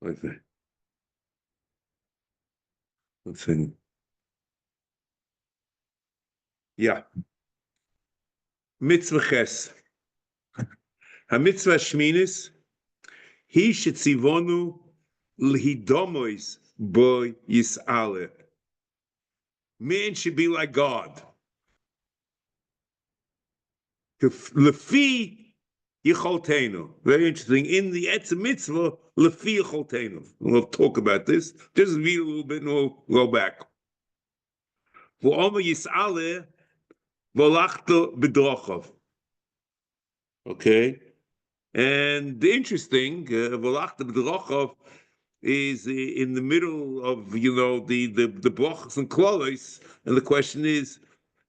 Okay. Let's see. Yeah. Mitzvah ches. HaMitzvah shminis. He shetzivonu l'hidomois bo yis'ale. Man should be like God. Lefi yicholteinu. Very interesting. In the Etz Mitzvah, lefi yicholteinu. We'll talk about this. Just read a little bit and we'll go back. V'omer yis'ale v'halchta b'dרכיו. Okay? And the interesting, Valachta B'dרכיו is in the middle of, the brachos and klolos, and the question is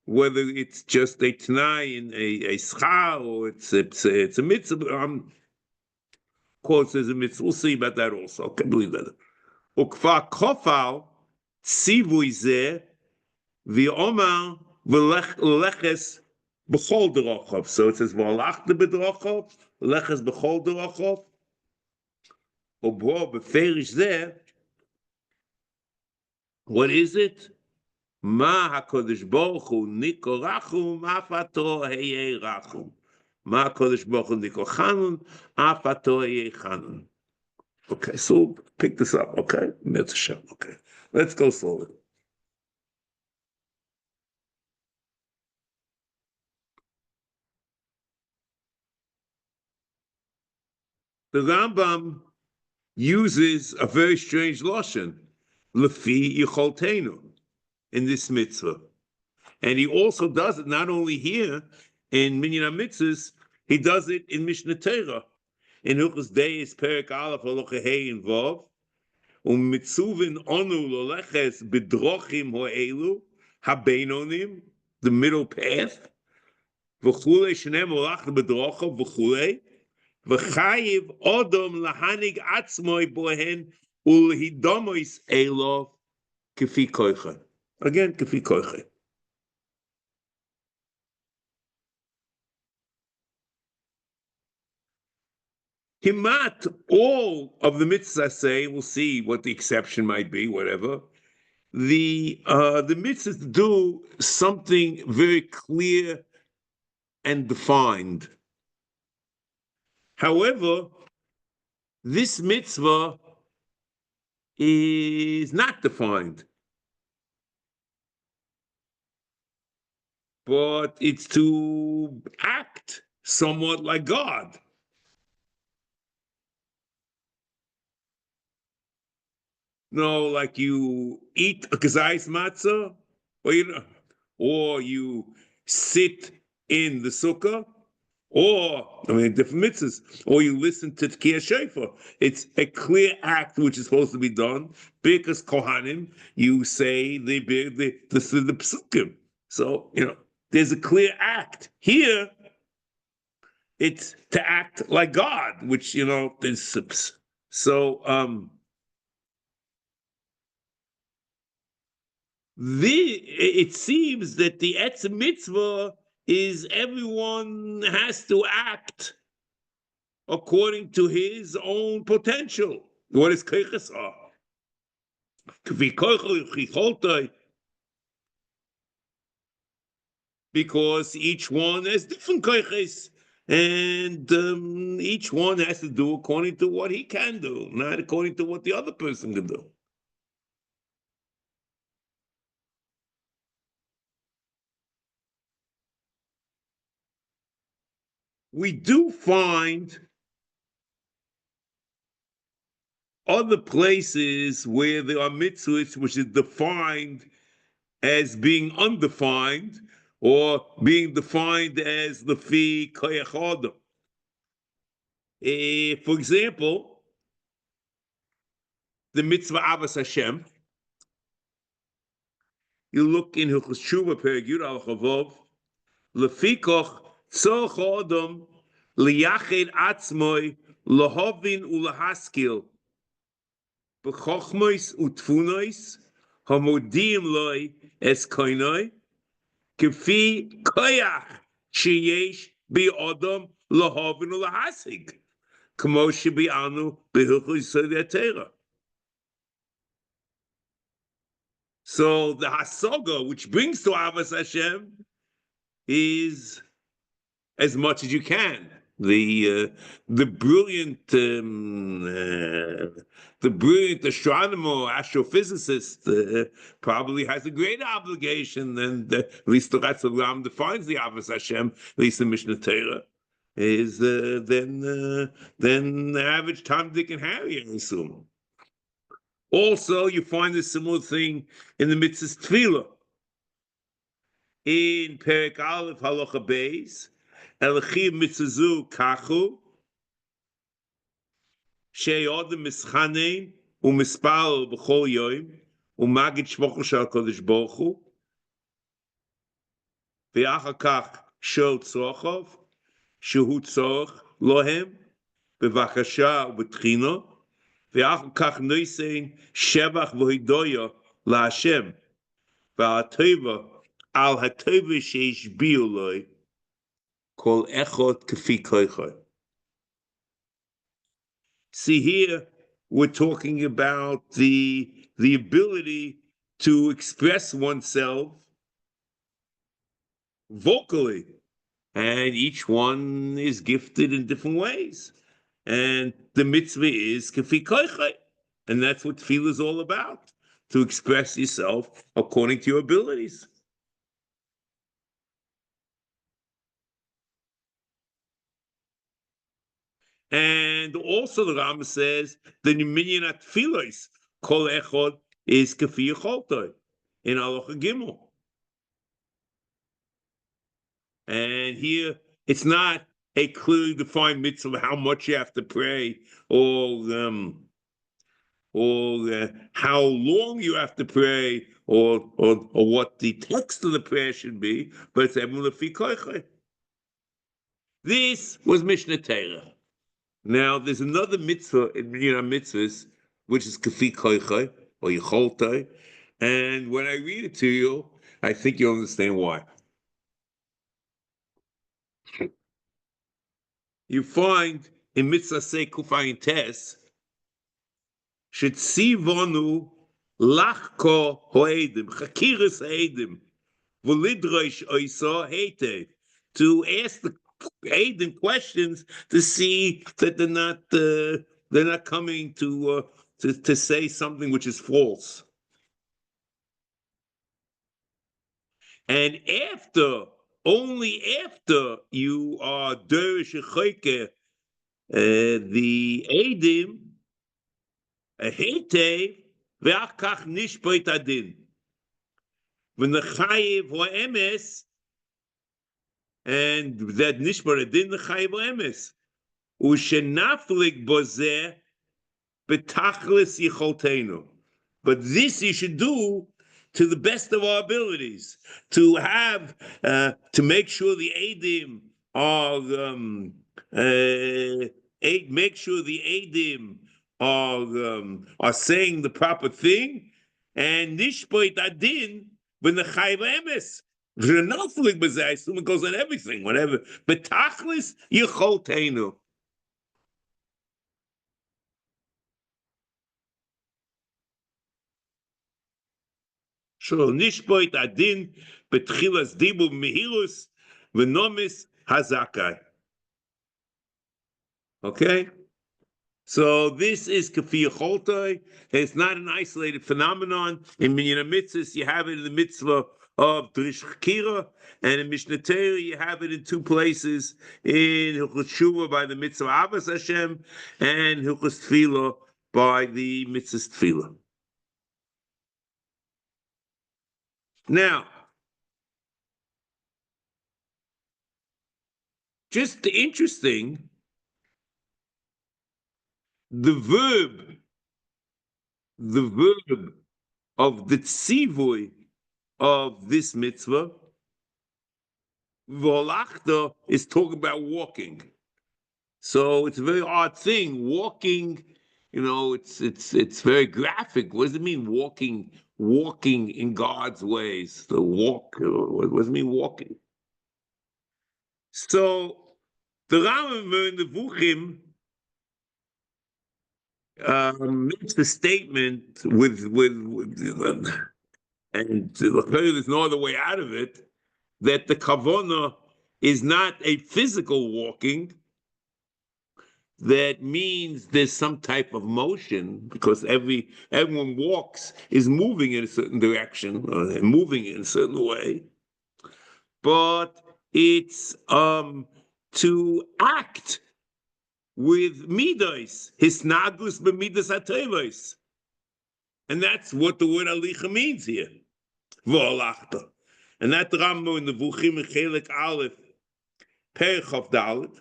whether it's just a t'nai and a schar, or it's a mitzvah. Quotes as a mitzvah. We'll see about that also. I can believe that. Ukfa kofal tzivui zeh v'omar v'leches b'chol dרכיו. So it says Valachta B'dרכיו, leches b'chol dרכיו. Obo b'ferish there. What is it? Ma HaKadosh Baruch Hu niko rachum afato heye rachum. Ma HaKadosh Baruch Hu niko chanun afato heye chanun. Okay, so pick this up. Okay, okay, let's go slowly. The Rambam uses a very strange lashon, lefi yicholteinu, in this mitzvah, and he also does it not only here in Minyan HaMitzvos, he does it in Mishnah Torah, in Hilchos Deis Perek Aleph Halacha Hey and Vav, u'mitzuvin onu loleches b'drochim ho'elu habeinonim, the middle path, v'chulei shenem olach b'drochav v'chulei. V'chayiv odom lahanig atzmoi bohen ulhidomois elov kefi koicha. Again, kefi koicha. Himat, all of the mitzvahs say, we'll see what the exception might be, whatever. The mitzvahs do something very clear and defined. However, this mitzvah is not defined, but it's to act somewhat like God. No, like you eat a kazayis matzah, or you sit in the sukkah, or, different mitzvahs, or you listen to Tkiyah Shofar. It's a clear act which is supposed to be done. Because Kohanim, you say the psukim. So, there's a clear act. Here, it's to act like God, which, is, so, it seems that the Etz Mitzvah is everyone has to act according to his own potential. What is keiches are? Because each one has different keiches, and each one has to do according to what he can do, not according to what the other person can do. We do find other places where there are mitzvahs which is defined as being undefined, or being defined as the fi koyach adam. For example, the mitzvah Avas Hashem. You look in Hilchos Tshuva Perek Yud Al Chavav, lefikoch tzorach adam liyached atzmoi lahovin ulahaskil b'chochmois utfunois hamodim loy es koinoi kefi koyach sheyesh bi adam lahovin ulahasig. Kamo shebi'anu b'hilchos yisod Torah. So the hasoga, which brings to Avos Hashem, is as much as you can. The brilliant astronomer, astrophysicist probably has a greater obligation than at least the Ram defines the Avos Hashem, at least in Mishnah Torah, is than the average Tom, Dick, and Harry, I assume. Also, you find a similar thing in the mitzvahs tefillah. In Perek Aleph Halacha Beis, Elachim mitzazu kachu, she'odem mischanein u'mispal b'chol yoim u'magid shmocho shel HaKadosh Baruch Hu v'achar kach shel tzrochov shehu tzorach lohem b'vakasha u'b'tchina v'achar kach noisein shevach v'hidoya la'Hashem v'ha'tova al ha'tova she'ishbiu loi kol echot kafi koichai. See here, we're talking about the ability to express oneself vocally, and each one is gifted in different ways. And the mitzvah is kafi koichai, and that's what tefillah is all about, to express yourself according to your abilities. And also the Rambam says the minyan at tefillos kol echod is kafi yecholtoi in Halacha Gimel. And here it's not a clearly defined mitzvah how much you have to pray or how long you have to pray or what the text of the prayer should be, but it's emun lefi koichai. This was Mishnah Torah. Now, there's another mitzvah in mitzvahs, which is kafi koichai, or yecholtai, and when I read it to you, I think you'll understand why. You find in mitzvah say kufayin tes, shetzivonu lachko hoedim, chakiris hoedim, v'lidrosh oisa heitev, to ask the Aiden questions to see that they're not coming to say something which is false. And only after you are derish choike the Adim heitev ve'achkach nishpoit adin v'nechayev ha'emes. And that nishbar adin l'chayiv emes ushenaflik bozeh betachlis yicholteinu. But this you should do to the best of our abilities, to have to make sure the edim are make sure the edim are saying the proper thing, and nishboit adin b'nechayiv emes. I assume it goes on everything, whatever. But tachlis yicholteinu. Shol nishboit adin betchilas dibu mehilus v'nomis hazakai. Okay? So this is kafi yicholtai. It's not an isolated phenomenon. In minyan mitzvahs, you have it in the mitzvah of Drish Kira, and in Mishnah Torah you have it in two places, in Hilchos Shuvah by the mitzvah Avos Hashem, and Hilchos Tefillah by the mitzvah Tefillah. Now, just interesting, the verb of the tzivui of this mitzvah, v'holachta, is talking about walking. So it's a very odd thing. Walking, it's very graphic. What does it mean, walking in God's ways? The walk, what does it mean, walking? So the Rambam in the Vuchim makes the statement with and there's no other way out of it, that the kavona is not a physical walking. That means there's some type of motion, because everyone walks is moving in a certain direction, or they're moving in a certain way. But it's to act with midos, hisnagus b'midas hatevos, and that's what the word alicha means here. V'olachta, and that Rambam in the Vuchim in Chelik Aleph, Perichav Dalet,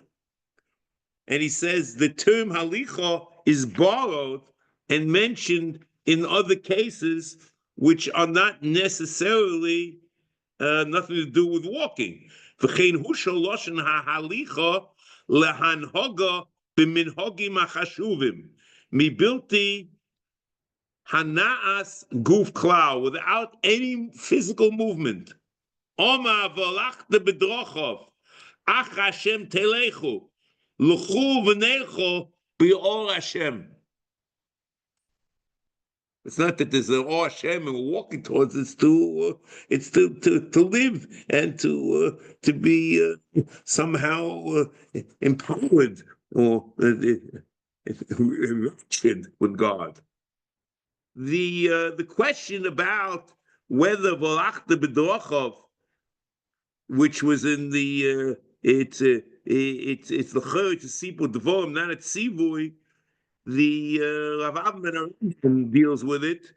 and he says the term halicha is borrowed and mentioned in other cases which are not necessarily nothing to do with walking. V'chein hu shaloshen hahalicha lehanhoga b'minhogim hachashuvim mibilti hanaas guf klau, without any physical movement. Oma v'alachta b'drochov ach Hashem telechu l'chu v'necho b'or Hashem. It's not that there's an or Hashem and we're walking towards it. It's to live and to be somehow empowered or enriched with God. The question about whether Volachta B'Dorachov, which was in the it's the Chor to Sipur Devorim, not at Sivui. The Rav Avman deals with it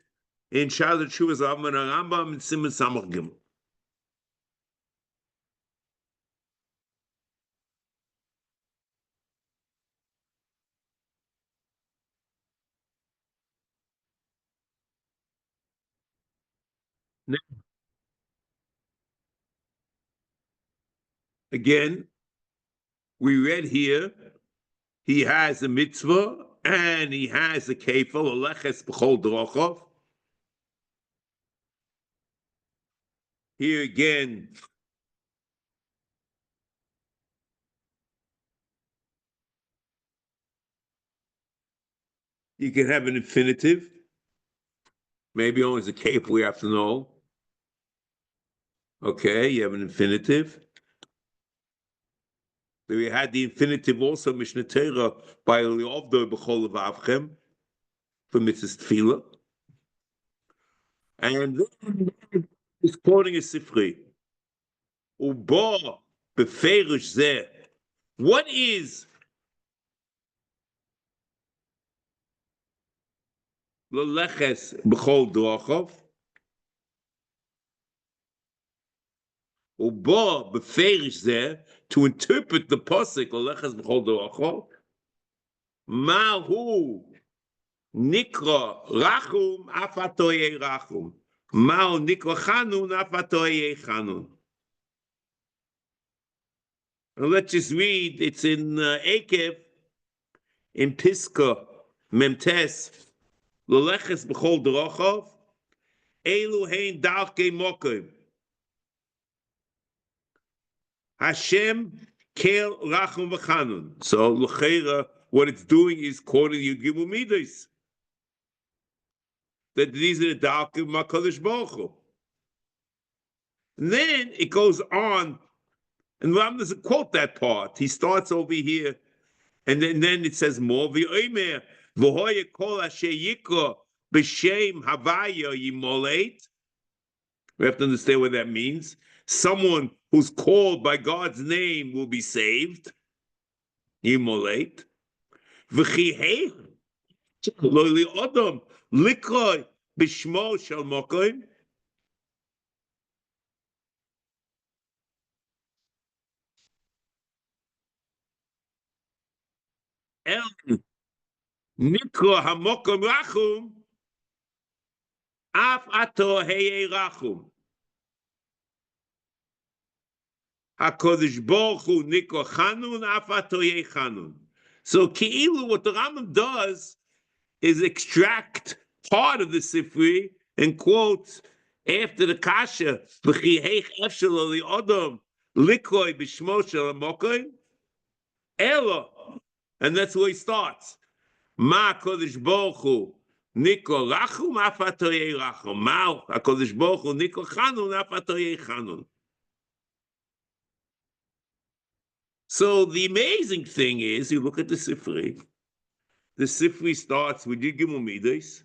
in Shad Shuvas Avman Rambam and Siman Samach Gimel. Again, we read here, he has a mitzvah and he has a kefil, a leches b'chol drochov. Here again, you can have an infinitive. Maybe only as a kefil we have to know. Okay, you have an infinitive. We had the infinitive also, Mishnah Torah, by Eliovdo b'chol v'avchem, for mitzvah tefillah. And then he's quoting a Sifri. Uba beferish zeh. What is l'leches b'chol drochov? Uba beferish zeh, to interpret the pasuk l'leches b'chol drochov. Mahu nikra rachum afatoye rachum. Mahu nikra chanun afatoye chanun. Let's just read. It's in Ekev, in Piska, Memtes, l'leches b'chol drochov. Elu hein darkei mokim. Hashem kel rachum v'chanun. So l'cheira, what it's doing is quoting you Gimel Midos. That these are the dark of HaKadosh Baruch Hu. And then it goes on, and Ram doesn't quote that part. He starts over here, and then it says more. V'omer v'hoye kol asher yikra b'shem havaya yimoleit. We have to understand what that means. Someone who's called by God's name will be saved. Yimoleit. V'chihei lo li odom likroy b'shmo shel mokoim. El nikro hamokom rachum af ato heye rachum. HaKadosh Baruch Hu nikro chanun af ato heye chanun. So Ki'ilu, what the Rambam does is extract part of the Sifri and quotes after the Kasha, V'chiheich efshel li odom likroy b'shmo shel mokoim, Elo, and that's where he starts. Ma HaKadosh Baruch Hu Nikol Rachum Af HaToyei Rachum. Ma HaKadosh Baruch Hu Nikol Chanun Af HaToyei Chanun. So the amazing thing is, you look at the Sefer. The Sefer starts with Yud Gimel Midos,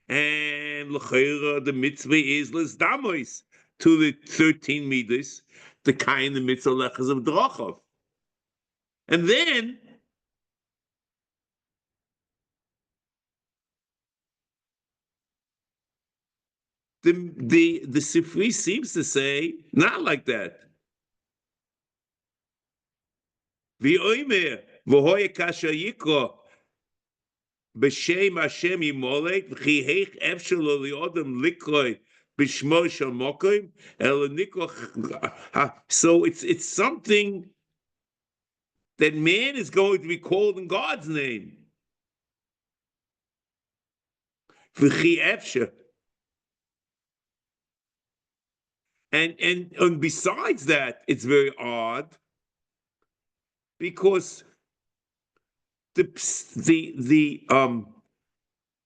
and l'chayra the mitzvah is l'sdamois to the 13 midos, the kind of mitzvah lechas of B'dרכיו. And then the Sefer seems to say not like that. V'oimer v'hoye kasher yikra b'shem Hashem yimolek v'chi heich efshel lo li'odem likroi b'shmo shel mokim el nikol. So it's something that man is going to be called in God's name. V'chi efshel. And besides that, it's very odd because the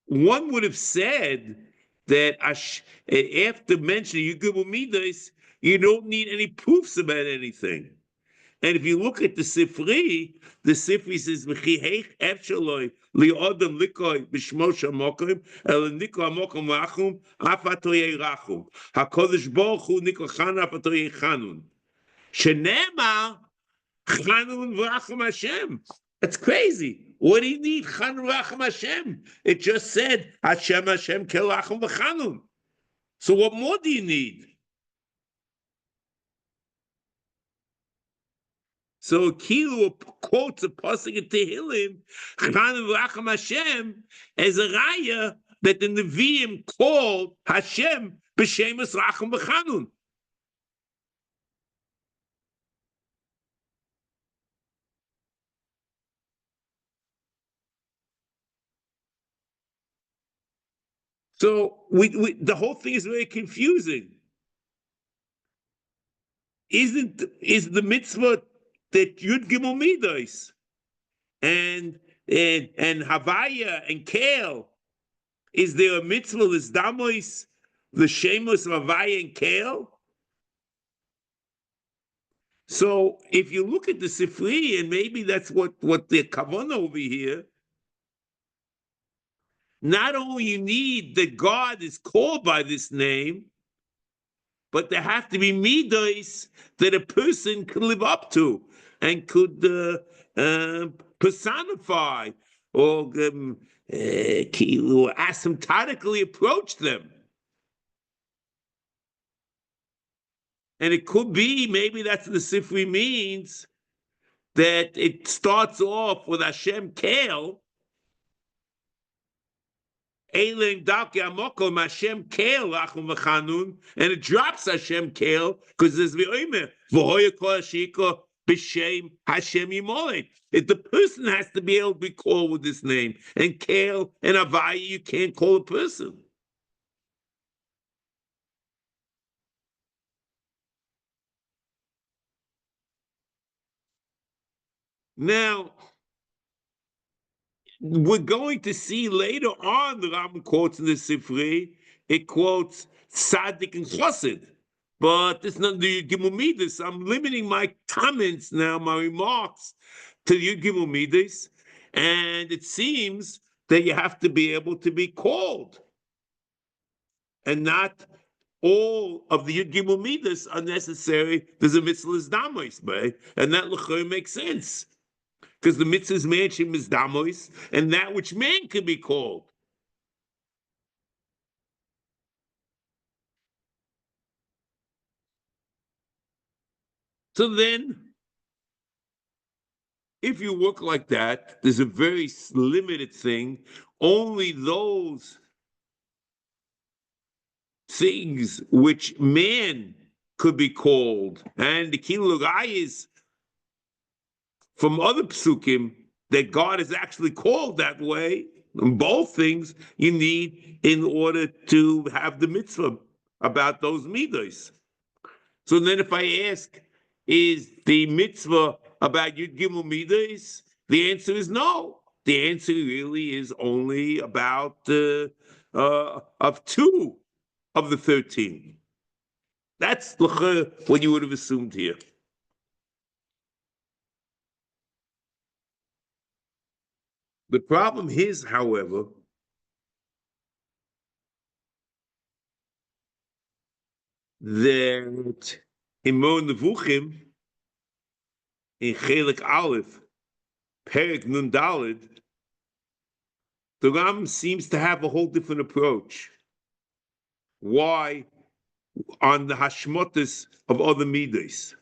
one would have said that after mentioning Yud Gimel Midos, you don't need any proofs about anything. And if you look at the Sefer says V'chi efshaloi li'odem likoi b'shmo shel mokim el nikol hamokim rachum af hatoyei rachum HaKadosh Baruch Hu nikol chanun af hatoyei chanun shenemar chanun v'rachum Hashem. That's crazy. What do you need chanun v'rachum Hashem? It just said Hashem kel rachum v'chanun. So what more do you need? So Kilu quotes a pasuk in Tehillim, Chanun v'rachum Hashem, as a raya that the Nevi'im called Hashem b'shemus rachum v'chanun. So the whole thing is very confusing. Is the mitzvah that Yud Gimel Midos and Havaya and Kale, is there a mitzvah l'sdamois the shemos of Havaya and Kale? So if you look at the Sefer, and maybe that's what the kavanah over here, not only you need that God is called by this name, but there have to be midos that a person could live up to and could personify or asymptotically approach them. And it could be, maybe that's what the Sefer means, that it starts off with Hashem Kel, Eilim Dalke Amokom Hashem Kel Lachum V'Chanun, and it drops Hashem Kel because there's V'oimer V'hoye Kol Hashiko B'Shem Hashem Yimolek. The person has to be able to be called with this name, and Kel and Havaya you can't call a person. Now, we're going to see later on the Rambam quotes in the Sefer, it quotes Tzaddik and Chassid, but it's not the Yud Gimel Midos. I'm limiting my comments now, my remarks, to the Yud Gimel Midos, and it seems that you have to be able to be called, and not all of the Yud Gimel Midos are necessary. There's a mitzvah l'sdamois, and that l'chor makes sense. Because the mitzvah's manshim is damois, and that which man can be called. So then, if you work like that, there's a very limited thing. Only those things which man could be called, and the kilugai is from other psukim that God is actually called that way. And both things you need in order to have the mitzvah about those midos. So then if I ask, is the mitzvah about Yud Gimel Midos? The answer is no. the answer really is only about of 2 of the 13. That's what you would have assumed here. The problem is, however, that in Mo Nevuchim, in Chelik Aleph, Perek Nun Daled, the Ram seems to have a whole different approach. Why? On the hashmotas of other midas.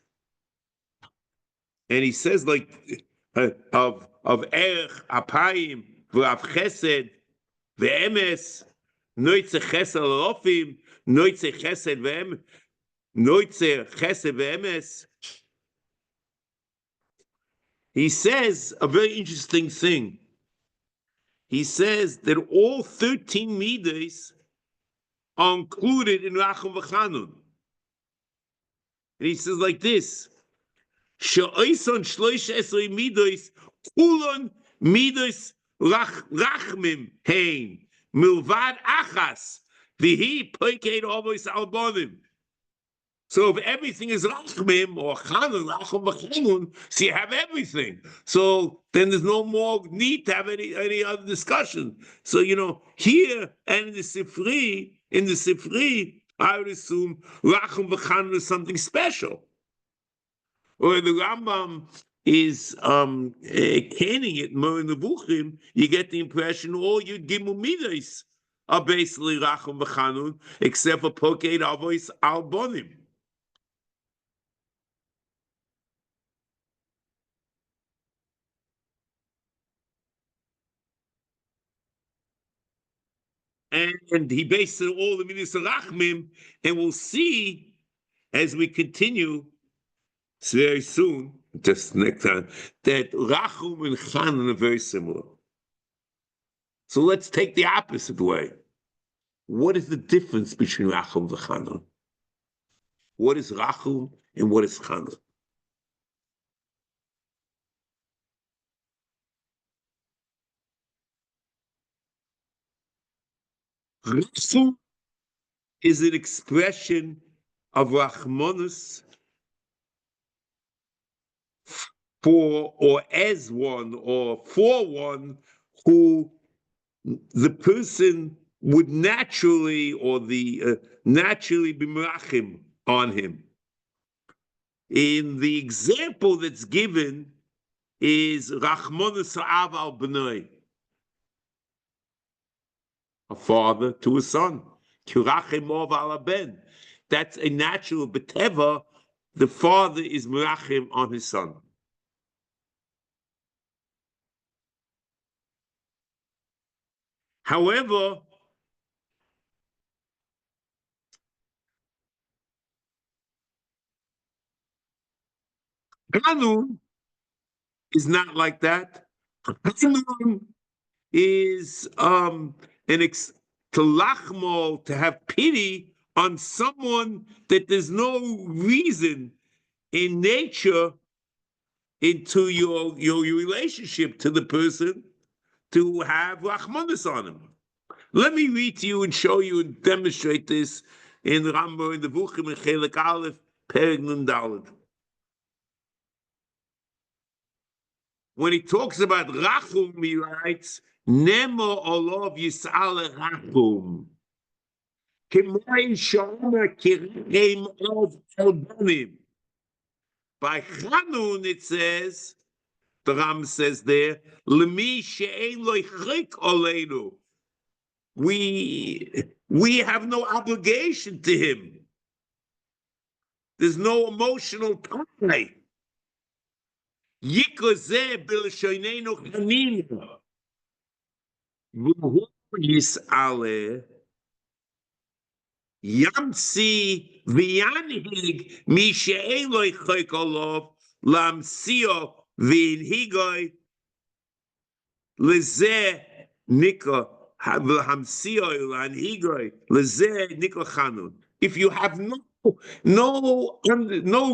And he says, like, of Erech, Apayim, V'av Chesed, V'emes, Noitze Chesed L'ofim, Noitze Chesed V'emes, Noitze Chesed V'emes. He says a very interesting thing. He says that all 13 midas are included in Rachum V'Chanun. And he says like this, She'oison shloish esrei midas, kulon midas rachmim hein, milvad achas, v'hi poiked avos albonim. So if everything is rachmim or chanun, rachum v'chanun, so you have everything. So then there's no more need to have any other discussion. So here and in the Sifri, I would assume rachum v'chanun is something special. Or the Rambam is canning it more in the Nevuchim, you get the impression all your Gimel Midas are basically rachum v'chanun, except for Poked Avos Albonim. And he based it all the midas of Rachmim, and we'll see as we continue very soon, just next time, that Rachum and Chanun are very similar. So let's take the opposite way. What is the difference between Rachum and Chanun? What is Rachum and what is Chanun? Rachum is an expression of Rachmanus for or as one or for one who the person would naturally naturally be merachim on him. In the example that's given is Rachmanus Av al B'nai, a father to a son. That's a natural beteva. The father is merachim on his son. However, Chanun is not like that. Chanun is to lachmo, to have pity on someone that there's no reason in nature into your relationship to the person to have rachmanis on him. Let me read to you and show you and demonstrate this in Rambam in the Nevuchim in Chelik Aleph, Perek Nun Daled. When he talks about rachum, he writes, Nemo olov yis'ale rachum. K'moin sh'omer kirem of albonim. By Chanun it says, the Ram says there, L'mi she'ein lo yichrik oleinu. We have no obligation to him. There's no emotional tie. Yikozeh b'l'shoneinu chanina. V'hu yis'ale yamsi v'yanhig mi she'ein lo yichrik olav lamsio v'inhigoi lezeh nikah v'hamsio l'anhigoi lezeh nikah chanun. If you have no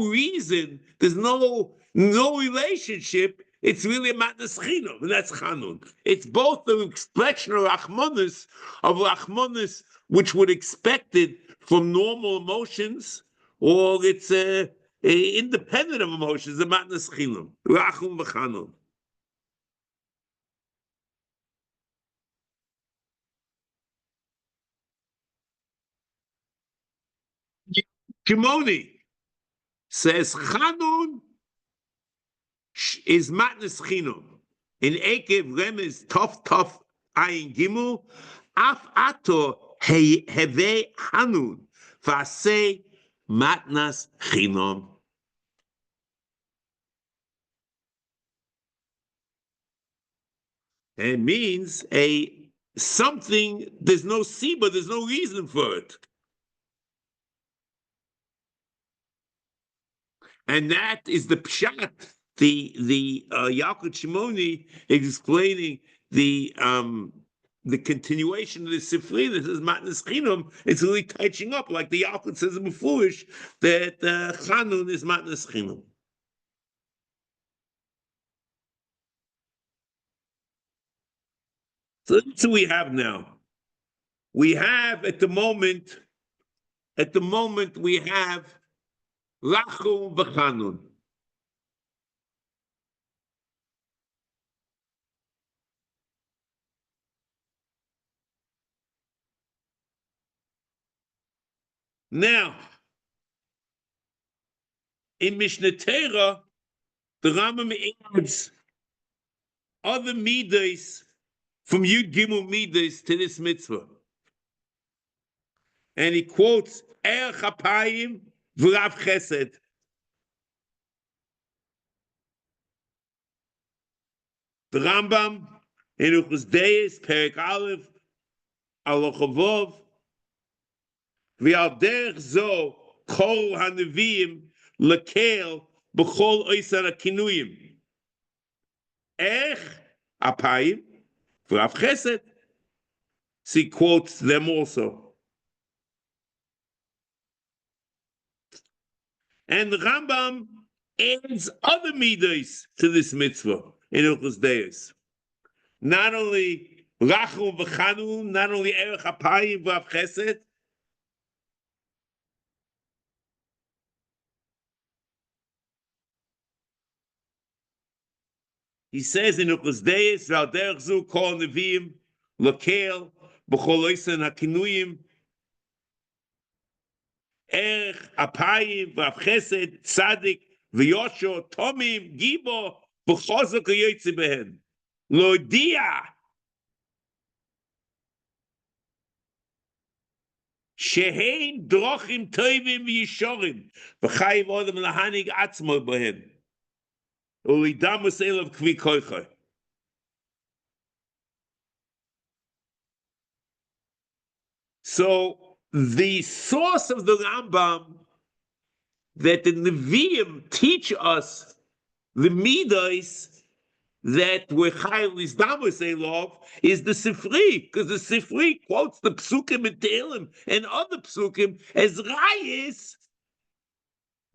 reason, there's no relationship, it's really a matnas chinam, and that's chanun. It's both the expression of rachmanis, which would expect it from normal emotions, or it's independent of emotions, the matnas chinam, rachum v'chanun. Shimoni says chanun is matnas chinam. In Ekev Remez Tov Ayin Gimel Af Ato Heve Hanun Fasei Matnas Chinam. It means something. There's no siba. There's no reason for it, and that is the pshat. The Yalkut Shimoni is explaining the continuation of the Sifri that says Matnas Chinam. It's really touching up, like the Yalkut says in Mefurish, that Chanun is Matnas Chinam. So that's what we have now. We have at the moment we have Rachum v'Chanun. Now, in Mishnah Torah, the Rambam adds other midas from Yud Gimel midas to this mitzvah, and he quotes Er Chapayim v'Rav Chesed. The Rambam in Uchos Deis Perek Aleph Alochavov v'al derech zo kol hanevim lekel b'chol oisar hakinuyim ech apayim v'Rav Chesed. So he quotes them also, and the Rambam adds other midas to this mitzvah in Uchos Deis. Not only Rachum v'Chanun, not only Erech Apayim v'Rav Chesed, he says in Uchos Deis, V'al derech zu kol neviim lekel b'chol oisen hakinuyim Erech Apayim v'Rav Chesed Tzadik v'Yosho Tomim Gibo b'chozok hayoytze behen Lodia Shehein drochim tovim v'yishorim v'chayiv odem lahanig atzmo behen ulidamus elav kvi koicha. So the source of the Rambam that the Nevi'im teach us the midas that we're chayil isdamus elov is the Sifri, because the Sifri quotes the psukim and Tehillim and other psukim as rayis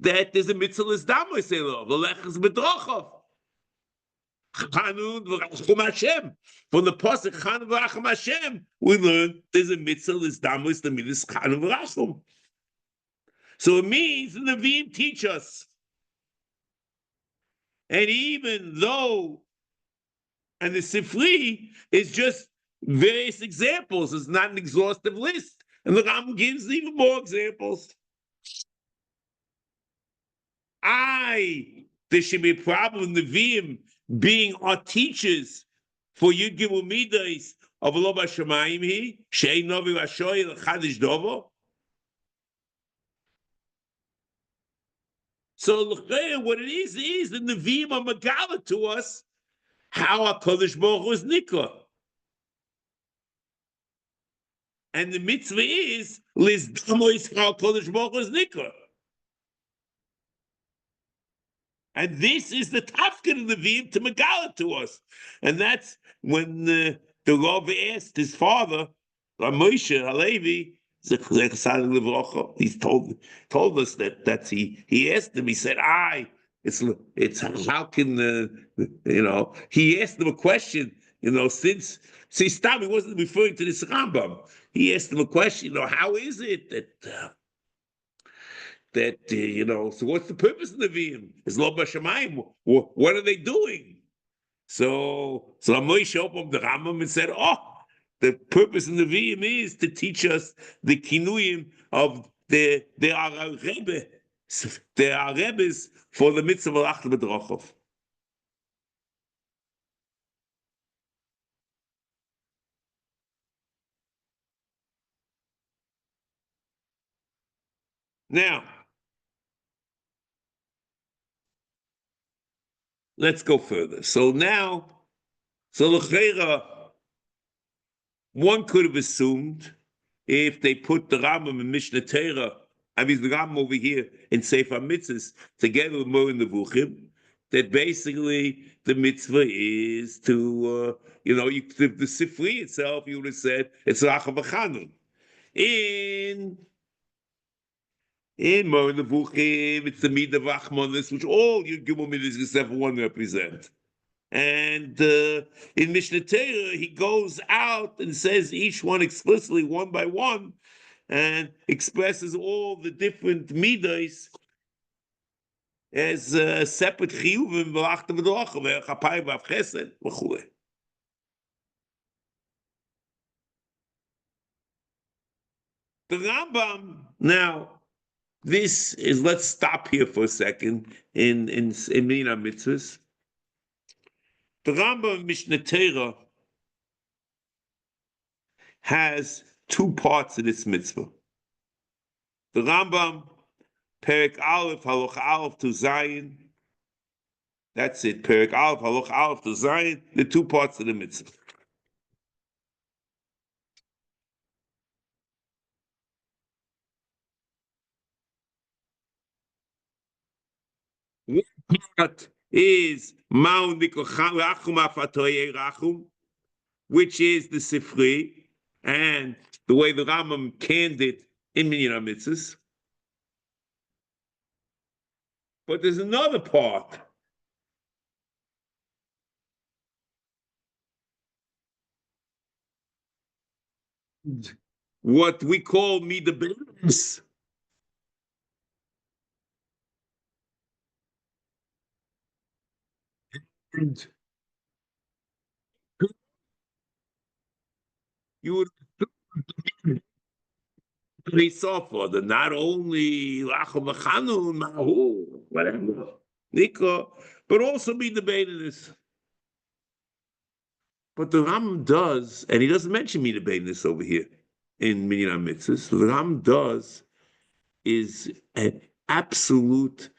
that there's a mitzvah isdamus elov, the lechas b'drochav. Chanun v'rachum Hashem. From the pasuk Chanun v'rachum Hashem, we learn there's a mitzvah isdamus the midas Chanun v'rachum. So it means the Nevi'im teach us, and even though. And the Sifri is just various examples. It's not an exhaustive list. And the Rambam gives even more examples. There should be a problem with Nevi'im being our teachers for Yud Gimel Midas of Lo Bashamayim Hi, She'ein Novi Vashoy L'Chadish Dovo. So what it is the Nevi'im are Megala to us how HaKadosh Baruch Hu is Nikra. And the mitzvah is Lizdamois how HaKadosh Baruch Hu is Nikra. And this is the tafkid of the Nevi'im to Megala to us. And that's when the Rav asked his father, Moshe Halevi, he's told us that he asked him, he said, It's how can he asked them a question, since stop, he wasn't referring to this Rambam. He asked them a question, how is it that so what's the purpose of the Nevi'im? Is Lo B'Shamayim? What are they doing? So Moshe opened the Rambam and said, the purpose of the Nevi'im is to teach us the kinuyim of there are Rebbes for the mitzvah of b'dרכיו. Now, let's go further. So l'cheira, one could have assumed if they put the Rambam in Mishnah Torah, the Rambam over here in Sefer HaMitzvos, together with Moreh Nevuchim, that basically the mitzvah is to, the Sifri itself, you would have said, it's Rachav V'Chanun. In Moreh Nevuchim, it's the Midah V'Achmonis, which all your Gimel Midas except for one represent. And in Mishnah Torah, he goes out and says each one explicitly, one by one, and expresses all the different midas as separate chiyuvim v'lachta v'dorachim, v'chapayim v'avchesed, v'chulei. The Rambam, now, this is, let's stop here for a second in Minyan HaMitzvos. The Rambam Mishnah Torah has two parts of this mitzvah. The Rambam, Perek Aleph, Halacha Aleph to Zayin. That's it, Perek Aleph, Halacha Aleph to Zayin, the two parts of the mitzvah. One part is which is the Sifri, and the way the Rambam canned it in Minyan HaMitzvos. But there's another part. What we call Midah B'Nus. And you would suffer that not only whatever, but also be debated this. But the Ram does, and he doesn't mention me debating this over here in Minyan HaMitzvos. The Ram does is an absolute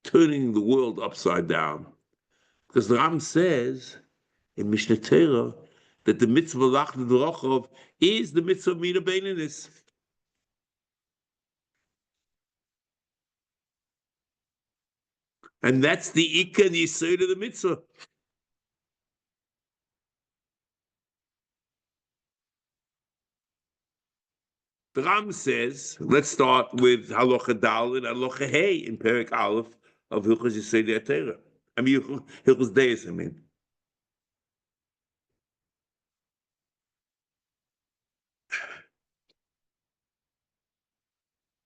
turning the world upside down. Because the Ram says in Mishnah Torah that the mitzvah Lach L'Dorachov is the mitzvah of Midah Beininus. And that's the Ikka and Yisod of the mitzvah. The Ram says, let's start with Halacha Dal and Halacha Hey in Perek Aleph of Hilchos Yisodei HaTorah. Hilchos Deis,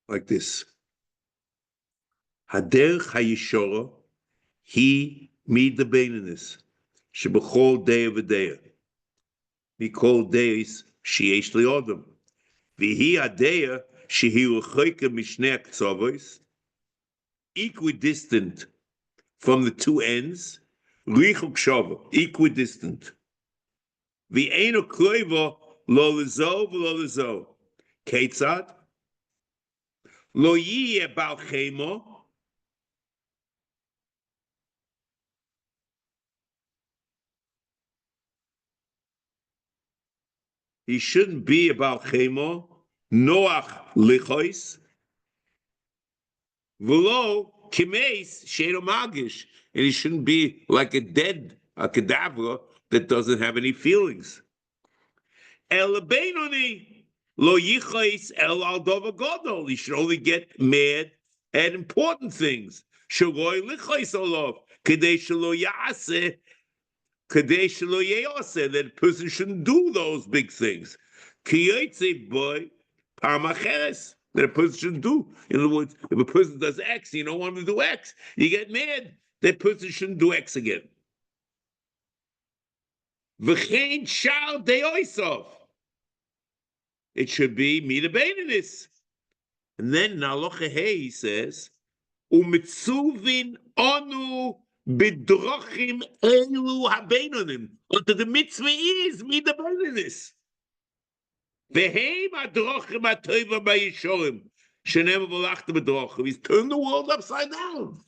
like this. Haderech hayishora he Midah Beininus shebechol deya v'deya mikol deis sheyesh li'odam v'hi hadeya shehi rechoka mishnei haktzavos, equidistant from the two ends, richuk shava, equidistant. V'eino kloiva lo lezo v'lo lezo. Ketzad lo yiyeh bal chemo. He shouldn't be about chemo, noach lichois, v'lo kimeis she'eno magish, and he shouldn't be like a cadaver that doesn't have any feelings. El beinoni lo yichois el al dova gadol. He should only get mad and important things. Shaloi lichos olav, kadei shelo yaseh, kadei shelo yeyaseh, that a person shouldn't do those big things. Ki yotze boy pamacheres, that a person shouldn't do. In other words, if a person does X, you don't want him to do X, you get mad. That person shouldn't do X again. V'chein shal deoisov. It should be mida beinenis. And then Nalocha Hey, he says, umitzuvin onu b'drachim elu habeinonim. Unto the mitzvah is mida beinenis. V'heim adrachim ha'tovim v'hisharim. Shenever v'lachta b'drachim. He's turned the world upside down.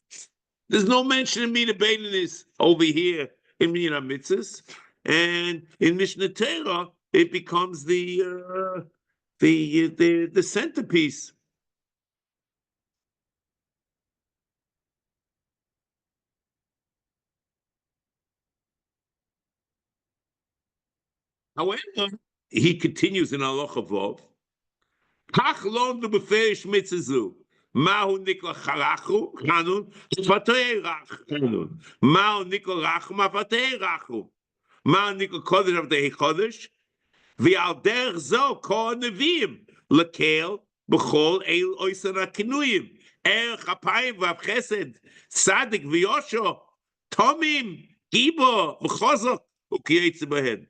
There's no mention of mida beinenis over here in Mina Mitzvahs. And in Mishnah Torah, it becomes the centerpiece. However, he continues in Halacha Vov. Kach lo the beferish mitzazu. Mahu nikla charachu chanun fatei rach chanun. Mahu nikla rachu ma fatei rachu. Mahu nikla kodesh fatei kodesh. V'al derech zo kol neviim lekel b'chol el oisan hakinuyim. Erech hapayim v'av chesed sadik v'yosho tomim gibo v'chozok u'kiyetze b'hen.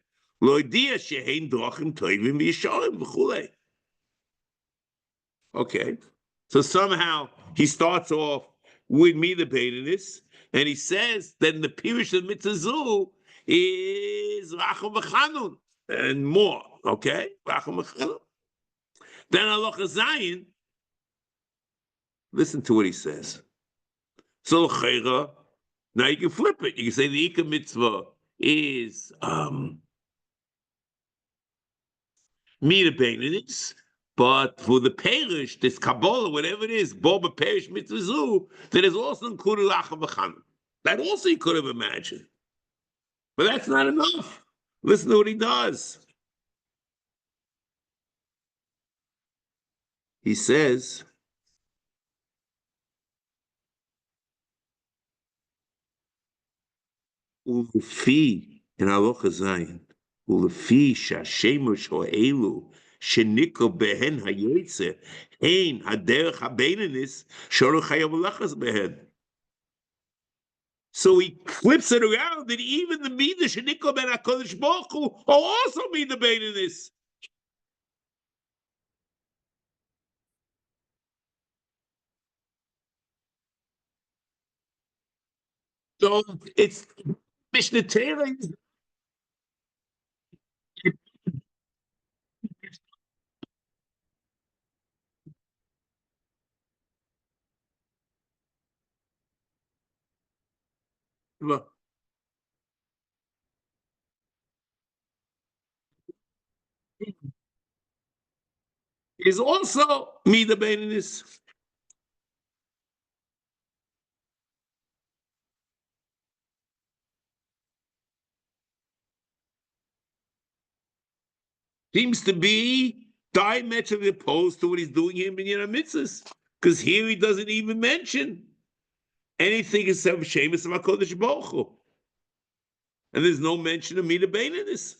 Okay, so somehow he starts off with me the Beininus, and he says then the Pirish of Mitzvah is Rachum v'Chanun and more. Okay, Rachum v'Chanun. Then Halacha Zayin. Listen to what he says. So now you can flip it. You can say the Ika Mitzvah is Mida Beininus, but for the parish, this Kabbalah, whatever it is, Boba parish mitzvah, that is also included Rachum v'Chanun. That also he could have imagined. But that's not enough. Listen to what he does. He says, Ulefi in Halacha Zayin, Ulefi shashemush ho'elu shenikol behen hayotze hein haderech habeinenis shoro chayav lachas behen. So he flips it around that even the midah shenikol ben HaKadosh Baruch Hu are also midah beinenis. So it's Mishnah Torah. Is also midah beinenis. Seems to be diametrically opposed to what he's doing here in Binyan HaMitzvos, because here he doesn't even mention anything except Shemus of HaKadosh Baruch Hu. And there's no mention of Midah Beininus.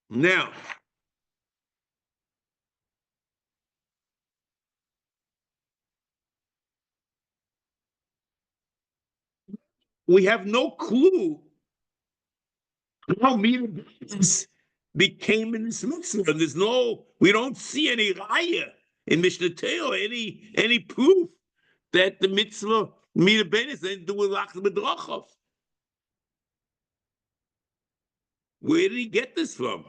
Now, we have no clue how Midah Beininus became in this mitzvah. And we don't see any raya in Mishnah Torah, any proof that the mitzvah Midah Beininus didn't do with Lachas B'Drachav. Where did he get this from?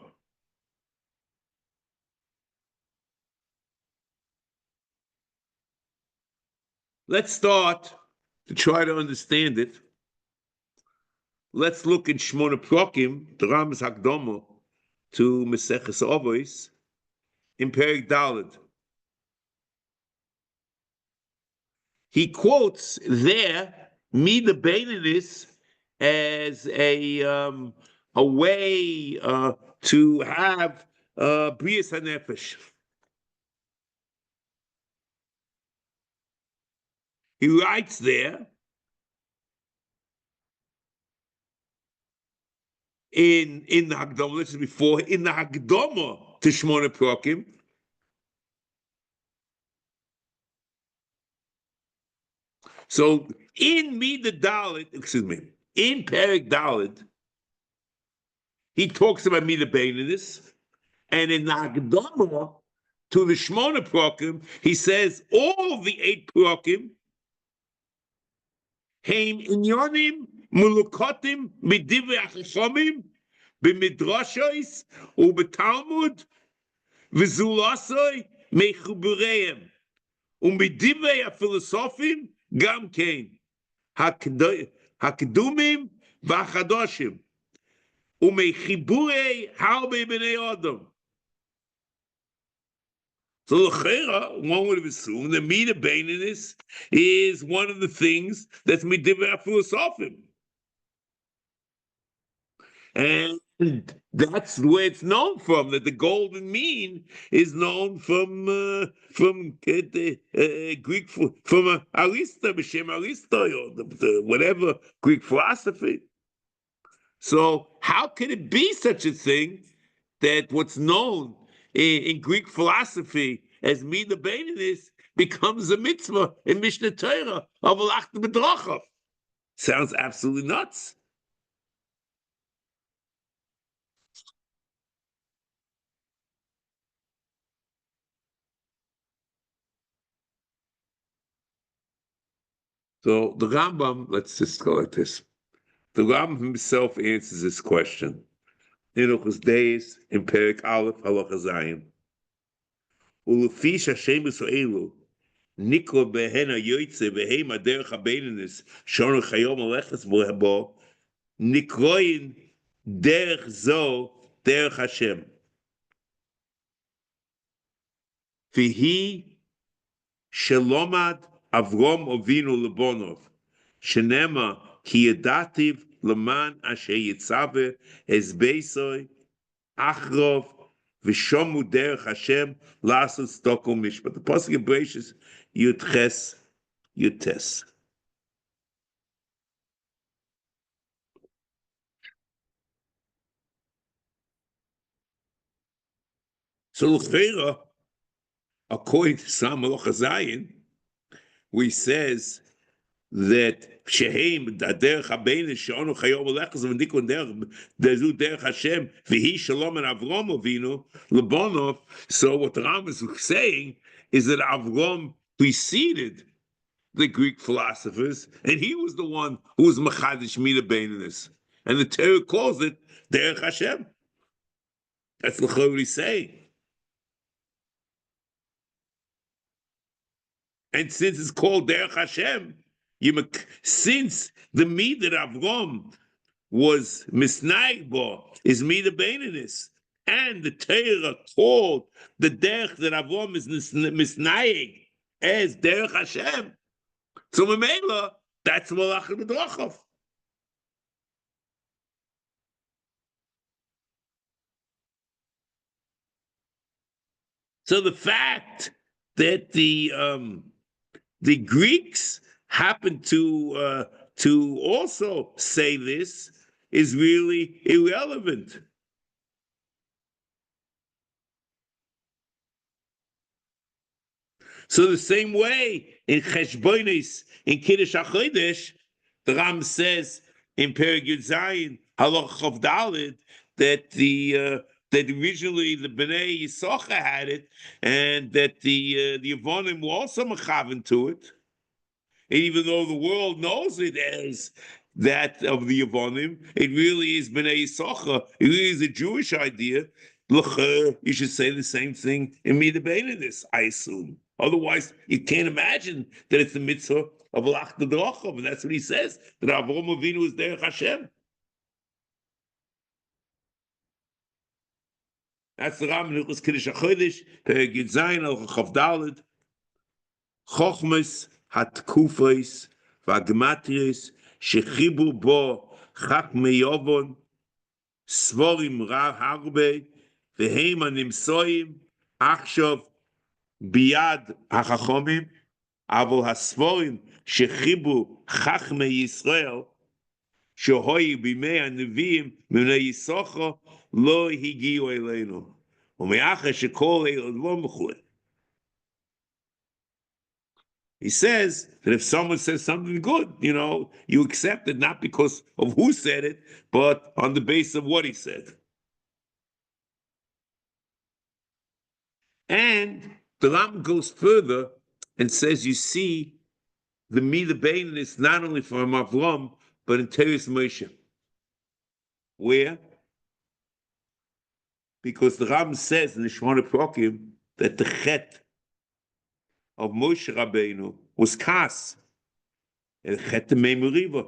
Let's start to try to understand it. Let's look in Shmona Prokim, the Rambam's Hakdama to Maseches Avos, in Perek Daled. He quotes there Midah Beininus as a a way to have Brias HaNefesh. He writes there in the Hagdama, this is before, in the Hagdama to Shmona Prakim, so in Mida Dalit, in Perek Dalit, he talks about Mida Beininus, and in the Hagdama to the Shmona Prakim, he says all the 8 Prakim, Heim Inyonim, Mulukotim, Midivei HaChachamim, B'midrashos, U'b'Talmud, V'zulasoi, Mechubureim, U'midivei HaPhilosofim, Gam Kein, HaKedumim, V'Achadoshim, U'mechiburei Harbe B'nei Adam. So l'chera, one would have assumed that Mida Beininus is one of the things that's Midivei HaPhilosofim. And that's where it's known from, that the golden mean is known from Greek, from Aristo, B'Shem Aristo, or whatever Greek philosophy. So how can it be such a thing that what's known in Greek philosophy as Mida Beininus becomes a mitzvah in Mishnah Torah of Halachta B'Drakhav? Sounds absolutely nuts. So the Rambam, let's just go like this. The Rambam himself answers this question. In Hilchos Deis, in Perek Aleph, Halacha Zayin. Ulefi Hashemus Elu, Nikro Behena Yoitze, Behema Derech HaBeininus, Shonu Chayom Aleches Bo, Nikroin Derech Zo, Derech Hashem. Vihi Shalomad Avrom Ovinu Lebonov, Shenema Ki Yedativ Leman Asher Yitzave Ezbeisoi Achrov V'Shomu Derech Hashem Lasos Stokol Mishpat. The pasuk in Bereshis Yud Ches Yud Tes. So l'chera, according to Sam Halacha Zayin, where he says that Shehem Derech HaBeininus She'onu Chayom Alechas V'Nikon Derech Dezu Derech Hashem V'Hi Shalom and Avrom Avinu Lebonov. So what the Rambam is saying is that Avrom preceded the Greek philosophers, and he was the one who was Machadish Mida Beininus, and the Torah calls it Derech Hashem. That's what he's saying. And since it's called Derech Hashem, since the Mida Avrom was Misnaigbo, is Mida Beininus, and the Torah called the Derech that Avrom is Misnaig as Derech Hashem, so Memela, that's Malach B'Drakhav. So the fact that the Greeks happen to also say this is really irrelevant. So the same way in Cheshbonis, in Kiddush HaChodesh, the Ram says in Perek Yud Zayin, Halacha Chav Daled, that that originally the Bnei Yisachar had it, and that the Yevonim were also mechaven to it. And even though the world knows it as that of the Yevonim, it really is Bnei Yisachar. It really is a Jewish idea. You should say the same thing in Mida Beininus, I assume. Otherwise, you can't imagine that it's the mitzvah of Halachta B'Drakhav, and that's what he says, that Avram Avinu is Derech Hashem. That's the Ram in Hilchos Kiddush HaChodesh, Perek Yud Zayin, Halacha Chav Daled. Chochmas hatkufos v'agmatrios shechibu bo chachmei yovon Svorim Rav Harbe, Vehem Animsoim, Achshov, Biad HaChachomim, Avol HaSvorim, Shechibu Chachmei Yisrael, Shohoi Bimei HaNeviim, Mimnei Yisocho, Lo Higiu Eleinu. Umeacha Shekol Eilom B'chule. He says that if someone says something good, you accept it not because of who said it, but on the basis of what he said. And the Ram goes further and says, you see, the Mida Bain is not only from Avram, but in Teres Moshe. Where? Because the Ram says in the Shemona Prokim that the Chet of Moshe Rabbeinu was Kas, and Chet Meimuriva,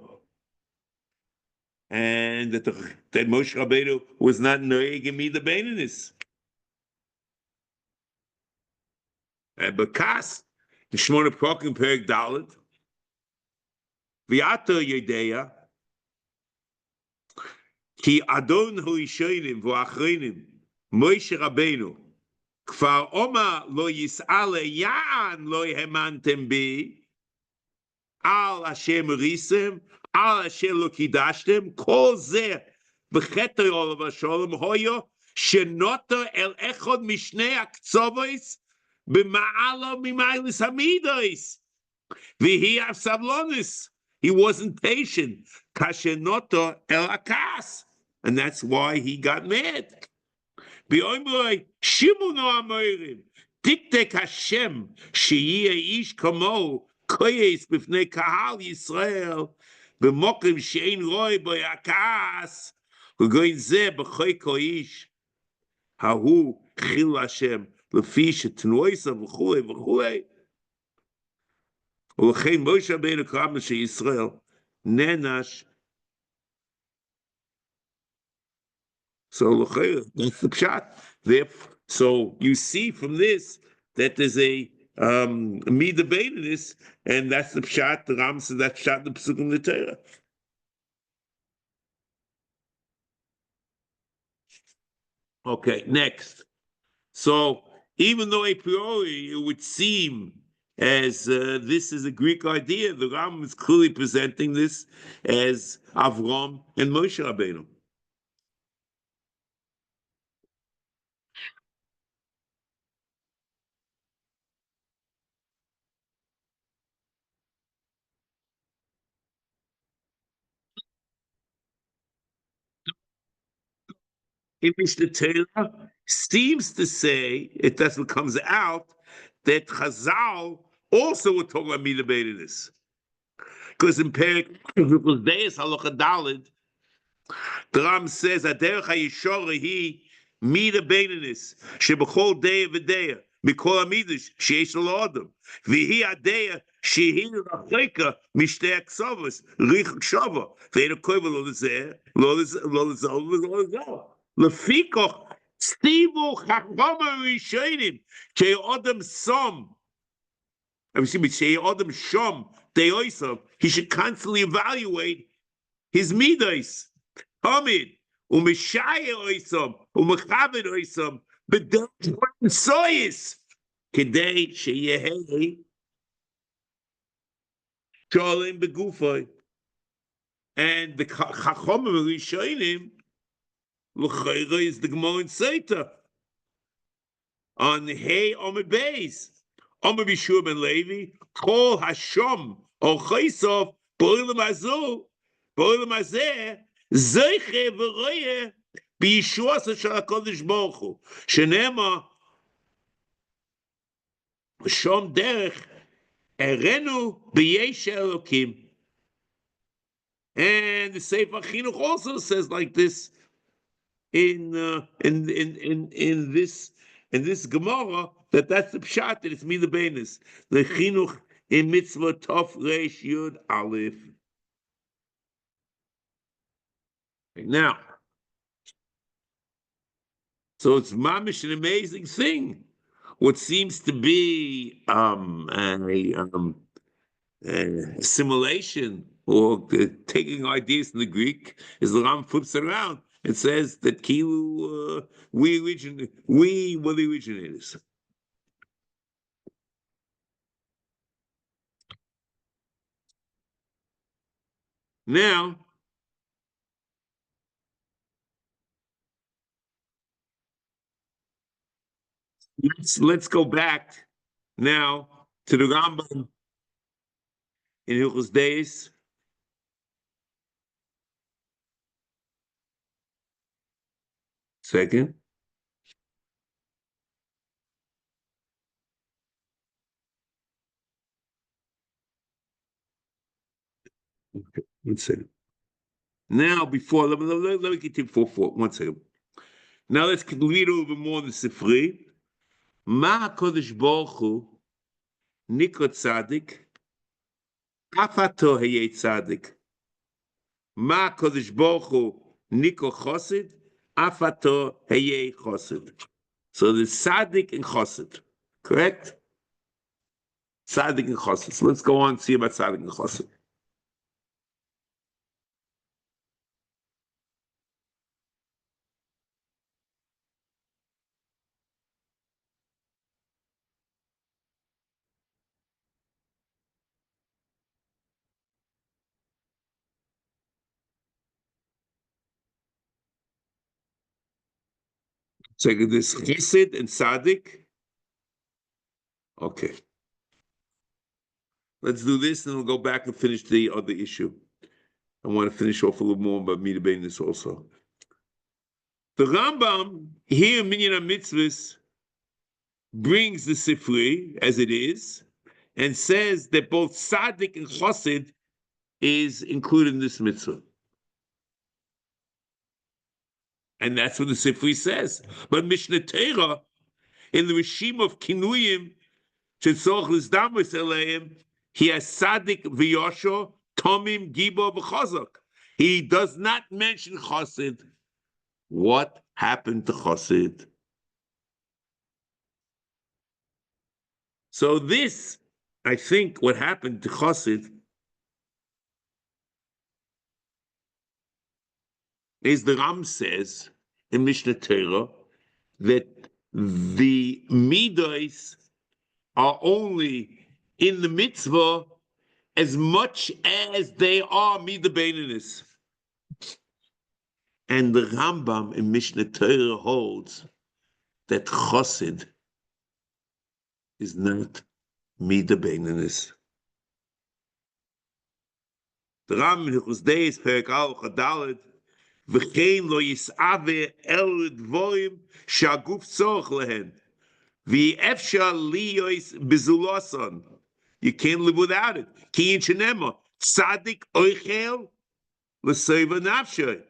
and that Moshe Rabbeinu was not Noeg in Mida Bainis. But Kas, in Shemona Prokim Perek Dalet, V'ato Yedeya, Ki Adon Hoishonim V'achreinim, Moshe Rabbeinu, Kfar Oma lo yis'ale ya'an lo yehemantem bi, al Hashem risem, al Hashem lo kidashtem, kol zeh, b'chetoi olav hasholem hoyo, shenoto el echod mishnei aktzovos, b'ma'ala mimaylis hamidos, v'hi avsavlonis. He wasn't patient. Kashenoto el akas. And that's why he got mad. B'oimroi, Shimuno amorim, Tiktek Hashem, Sheyeh ish kamo, Koyes b'fnei kahal Yisrael, B'mokim she'ein roi b'yakas, V'goyin zeh b'choy koish, Hahu chil Hashem, L'fi shetnoisa v'chulei v'chulei. U'lechein Moshe Rabbeinu kram she'Yisrael, Nenash. So that's the pshat. So you see from this that there's a Mida Bainis, and that's the pshat. The Ram says that's pshat the Pesukim the Torah. Okay, next. So even though a priori it would seem as this is a Greek idea, the Ram is clearly presenting this as Avram and Moshe Rabbeinu. In Mishnah Torah seems to say, it doesn't comes out, that Chazal also were talking about Mida Bainis. Because in Perek Deis Halacha Daled, the Ram says, Aderech HaYishora hi Mida Bainis, Shebechol Deya V'Deya, Mikol HaMidash, Sheish L'Odom, V'hi Adeya, Shehi Racheka, Mishtei Aksovos, Rich Shava, V'eino Koiva Lo Lezeh, Lo Lezeh, Lefikoch, Stivu Chachoma Rishonim, Shei Odom Som, Shei Odom Shom, Deoisav, he should constantly evaluate his midos. Hamid, Umeshaya Oisam, Umechaved Oisam, Bedel Sois, Kedei Sheyehei, Sholim Begufay, and the Chachoma Rishonim. L'chayra is the Gemara in Sefer on Hey Omer Beis Omer Bishur ben Levi Kol Hashom or Chaysov Boilam Azu Boilam Azeh Zeiche V'Roye B'Yishuas Shal HaKodesh Baruch Hu Shenema Shom Derech Erenu B'Yesh Elokim. And the Sefer Chinuch also says like this. In this Gemara, that's the pshat, that it's Mida Bainis. The chinuch in mitzvah Tov Reish Yud Aleph. Now, so it's mamish an amazing thing. What seems to be a assimilation or taking ideas from the Greek is the Ram flips it around. It says that Kilu, we were the originators. Now, let's go back now to the Rambam in Hilchos Deis. Second. Okay, 1 second. Now, before, let me continue for 1 second. Now let's read a little bit more in the Sefer. Ma HaKadosh Baruch Hu Nikra Tzadik Afato Hayei Tzadik. Ma HaKadosh Baruch Hu Nikra Chosid Afato Hayei Chosid. So there's Tzadik and Chosid, correct? Tzadik and Chosid. So let's go on and see about Tzadik and Chosid. So this Chesed and Tzadik. Okay. Let's do this, and we'll go back and finish the other issue. I want to finish off a little more about me debating this also. The Rambam here, Minyan HaMitzvos, brings the Sefer as it is, and says that both Tzaddik and Chosid is included in this mitzvah. And that's what the Sefer says. But Mishnah Torah, in the regime of Kinuyim, Shetzorch L'Zdamos Eleim, he has Tzaddik v'Yosho, Tomim, Gibo, v'Chazak. He does not mention Chosid. What happened to Chosid? So this, I think, what happened to Chosid is the Ram says in Mishnah Torah that the midos are only in the mitzvah as much as they are midah beininus. And the Rambam in Mishnah Torah holds that Chosid is not midah beininus. The Rambam in Hilchos Deis Perek Aleph Chadaled v'chein lo yisave el dvorim shaguf tzorch lehen v'efshar liyos bezuloson. You can't live without it. Ki in shenema tzadik oichel l'seiva nafshay.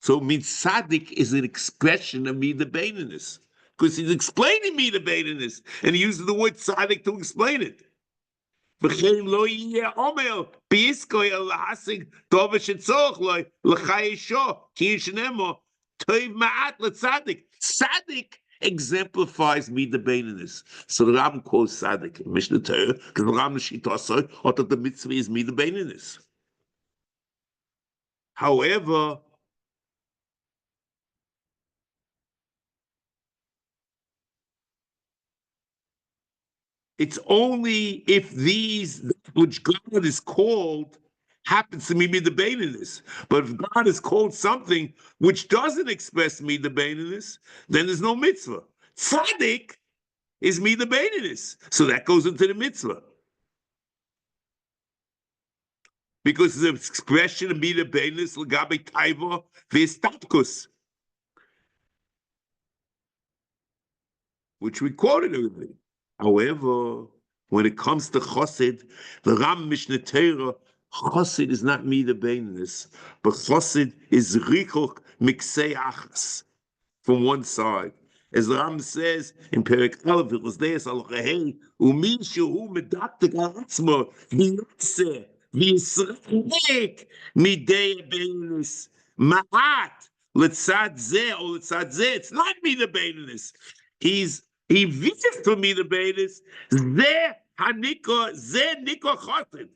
So means tzaddik is an expression of midah beininus, because he's explaining midah beininus, and he uses the word tzaddik to explain it. V'chein lo yiyeh omer b'iskoy el lahasig tov shetzorch lo l'chayei sho ki in shenema tov ma'at l'tzaddik. Tzaddik exemplifies midah beininus. So the Rambam quotes tzaddik in Mishnah Torah because the Rambam shitosoi or that the mitzvah is midah beininus. However, it's only if these, which God is called, happens to be midah beininus. But if God is called something which doesn't express midah beininus, then there's no mitzvah. Tzaddik is midah beininus, so that goes into the mitzvah. Because the expression of midah beininus l'gabe taiva v'istapkus, which we quoted already. However, when it comes to Chosid, the Ram Mishnah Torah, Chosid is not midah beininus, but Chosid is richuch miksei achas, from one side. As the Ram says in Perek Aleph, Hilchos Deis Alachahei, Umi shehu medaktek ha'atzmo v'yoseh v'yisraek midei beininus ma'at l'tzad zeh or l'tzad zeh. It's not midah beininus. He visits to midah beininus. Zeh hanikra, zeh nikra chosid.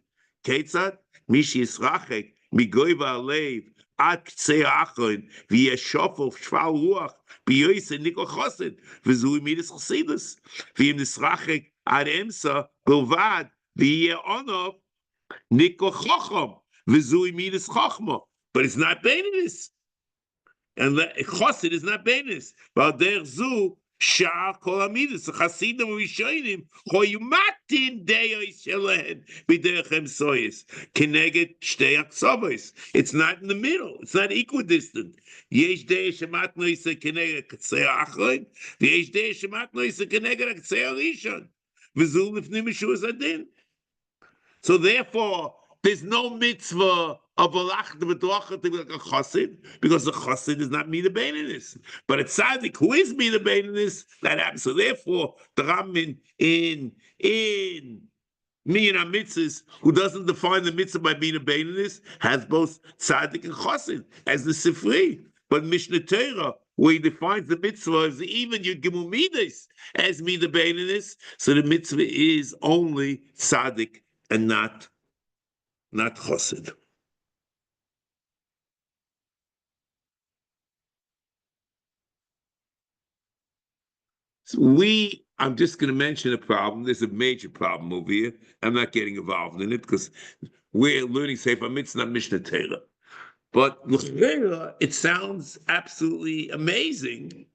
Ketzad, Mishi Yisrachek, Migoiva Alev, Ad Ktsei Achron, V'yeshofel Shval Ruach, B'yoyse Nikol Chosid, V'zui Midas Chasidus, V'yim Yisrachek Ad Emsa, Bilvad, V'yeh Onov, Nikol Chochom, V'zui Midas Chochma. But it's not Beinus. And Chosid is not Beinus. V'al Zu, Sha'ar Kol Amidus, the Chasidim Rishonim, Choyumatin Deis Shelen, B'derchem Soyis, Keneged Shtei Aksavos. It's not in the middle. It's not equidistant. Yesh Deis Shematnoise Keneged Ktsei Achron, Yesh Deis Shematnoise Keneged Ktsei Rishon. V'zu Lifnim Mishur Zadin. So therefore, there's no mitzvah of halach to be like a chassid, because the chassid is not mina beininus. But a tzaddik who is mina beininus, that happens. So therefore, the Rambam in mina mitzvahs, who doesn't define the mitzvah by mina beininus, has both tzaddik and chassid as the Sifri. But Mishnah Torah, where he defines the mitzvah as even your gemumidas as mina beininus, so the mitzvah is only tzaddik and not chassid. So I'm just going to mention a problem. There's a major problem over here. I'm not getting involved in it because we're learning Sefer Mitzvah, not Mishnah Torah. But it sounds absolutely amazing,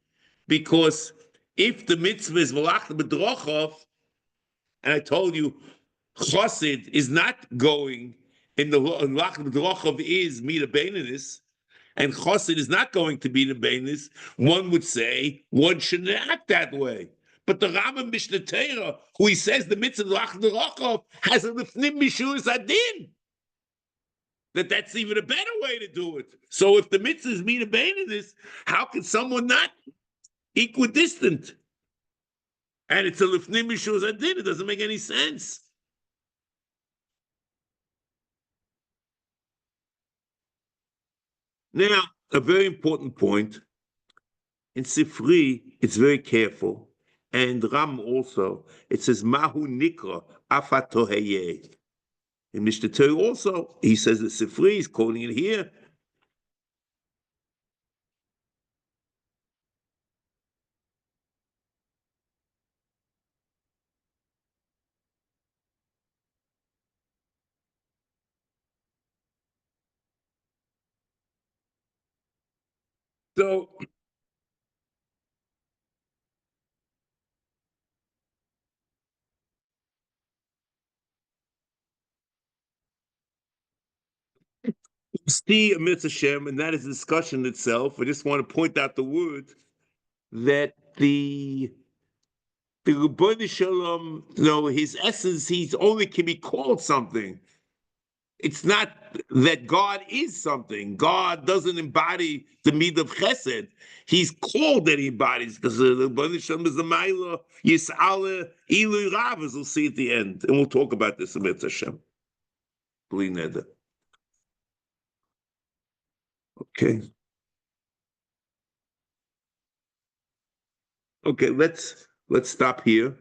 because if the mitzvah is Velach B'Drochov, and I told you Chassid is not going in the Velach B'Drochov is Mida Beininus, and Chassid is not going to be the Beininus, one would say one shouldn't act that way. But the Rambam Mishnah Torah, who he says the mitzvah Velach B'Drochov has a Lifnim Mishur Zadin, that's even a better way to do it. So if the mitzvah is Mida Beininus, how can someone not equidistant? And it's a Lifnim Mishur Zadin. It doesn't make any sense. Now, a very important point. In Sifri, it's very careful. And Ram also, it says, Mahu Nikra Afatoheye. In Mishnah Torah also, he says that Sifri, he's quoting it here. So, see Amidst Hashem, and that is a discussion itself. I just want to point out the word that the Rebbeinu Shalom, his essence, he's only can be called something. It's not that God is something. God doesn't embody the mid of Chesed. He's called that he embodies, because the Rebbeinu Shalom is the Ma'ila Yis'ala Ilu Rav, as we'll see at the end, and we'll talk about this Amidst Hashem. Bli Neder. Okay. Okay, let's stop here.